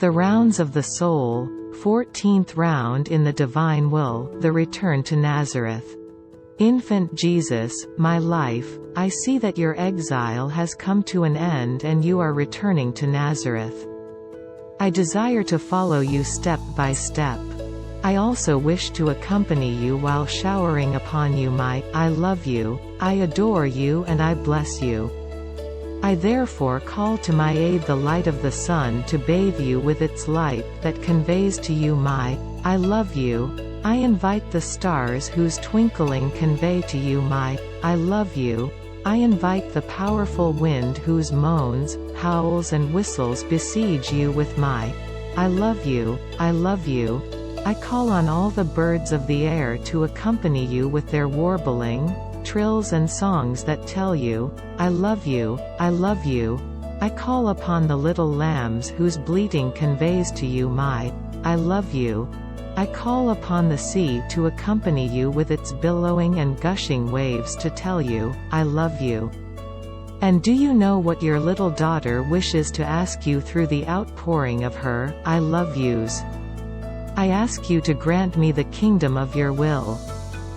The rounds of the soul, 14th round in the divine will, the return to Nazareth. Infant Jesus, my life, I see that your exile has come to an end and you are returning to Nazareth. I desire to follow you step by step. I also wish to accompany you while showering upon you my, I love you, I adore you and I bless you. I therefore call to my aid the light of the sun to bathe you with its light that conveys to you my, I love you. I invite the stars whose twinkling convey to you my, I love you. I invite the powerful wind whose moans, howls and whistles besiege you with my, I love you, I love you. I call on all the birds of the air to accompany you with their warbling, trills and songs that tell you, I love you, I love you. I call upon the little lambs whose bleating conveys to you my, I love you. I call upon the sea to accompany you with its billowing and gushing waves to tell you, I love you. And do you know what your little daughter wishes to ask you through the outpouring of her, I love yous? I ask you to grant me the kingdom of your will.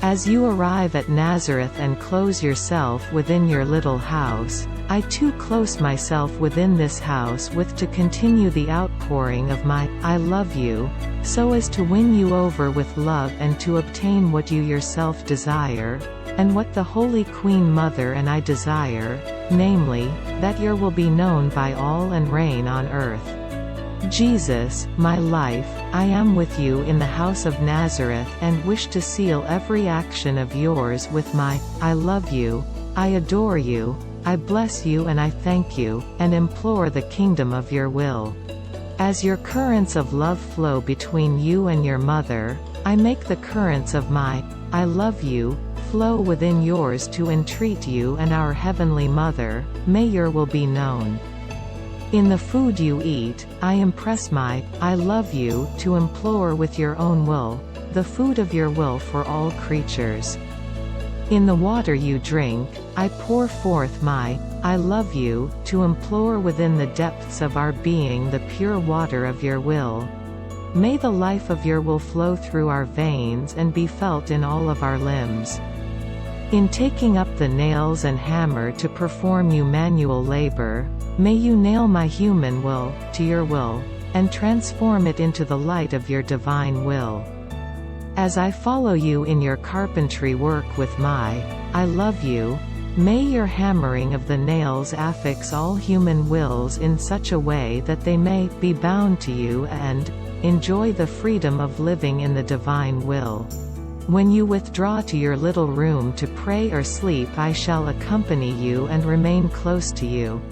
As you arrive at Nazareth and close yourself within your little house, I too close myself within this house with to continue the outpouring of my, I love you, so as to win you over with love and to obtain what you yourself desire, and what the Holy Queen Mother and I desire, namely, that your will be known by all and reign on earth. Jesus, my life, I am with you in the house of Nazareth and wish to seal every action of yours with my, I love you, I adore you, I bless you and I thank you, and implore the kingdom of your will. As your currents of love flow between you and your mother, I make the currents of my, I love you, flow within yours to entreat you and our Heavenly Mother, may your will be known. In the food you eat, I impress my, I love you, to implore with your own will, the food of your will for all creatures. In the water you drink, I pour forth my, I love you, to implore within the depths of our being the pure water of your will. May the life of your will flow through our veins and be felt in all of our limbs. In taking up the nails and hammer to perform you manual labor, may you nail my human will to your will, and transform it into the light of your divine will. As I follow you in your carpentry work with my, I love you, may your hammering of the nails affix all human wills in such a way that they may be bound to you and enjoy the freedom of living in the divine will. When you withdraw to your little room to pray or sleep, I shall accompany you and remain close to you.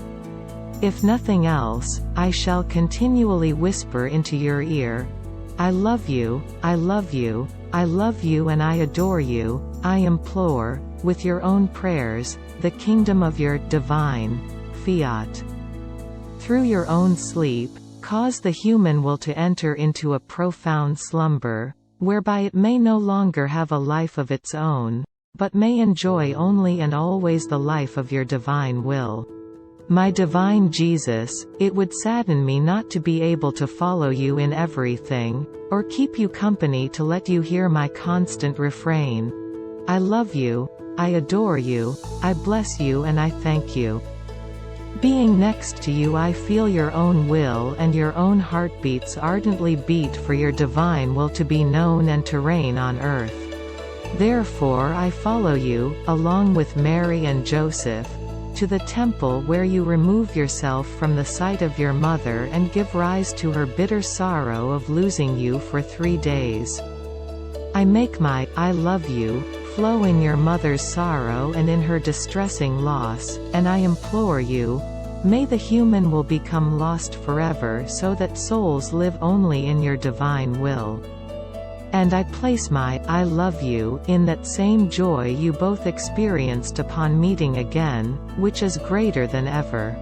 If nothing else, I shall continually whisper into your ear, I love you, I love you, I love you and I adore you. I implore, with your own prayers, the kingdom of your divine fiat. Through your own sleep, cause the human will to enter into a profound slumber, whereby it may no longer have a life of its own, but may enjoy only and always the life of your divine will. My divine Jesus, it would sadden me not to be able to follow you in everything, or keep you company to let you hear my constant refrain. I love you, I adore you, I bless you and I thank you. Being next to you, I feel your own will and your own heartbeats ardently beat for your divine will to be known and to reign on earth. Therefore I follow you, along with Mary and Joseph, to the temple where you remove yourself from the sight of your mother and give rise to her bitter sorrow of losing you for 3 days. I make my, I love you, flow in your mother's sorrow and in her distressing loss, and I implore you, may the human will become lost forever so that souls live only in your divine will. And I place my, I love you, in that same joy you both experienced upon meeting again, which is greater than ever.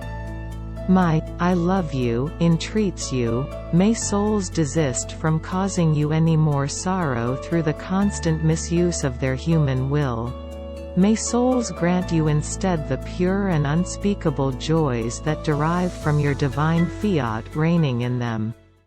My, I love you, entreats you, may souls desist from causing you any more sorrow through the constant misuse of their human will. May souls grant you instead the pure and unspeakable joys that derive from your divine fiat reigning in them.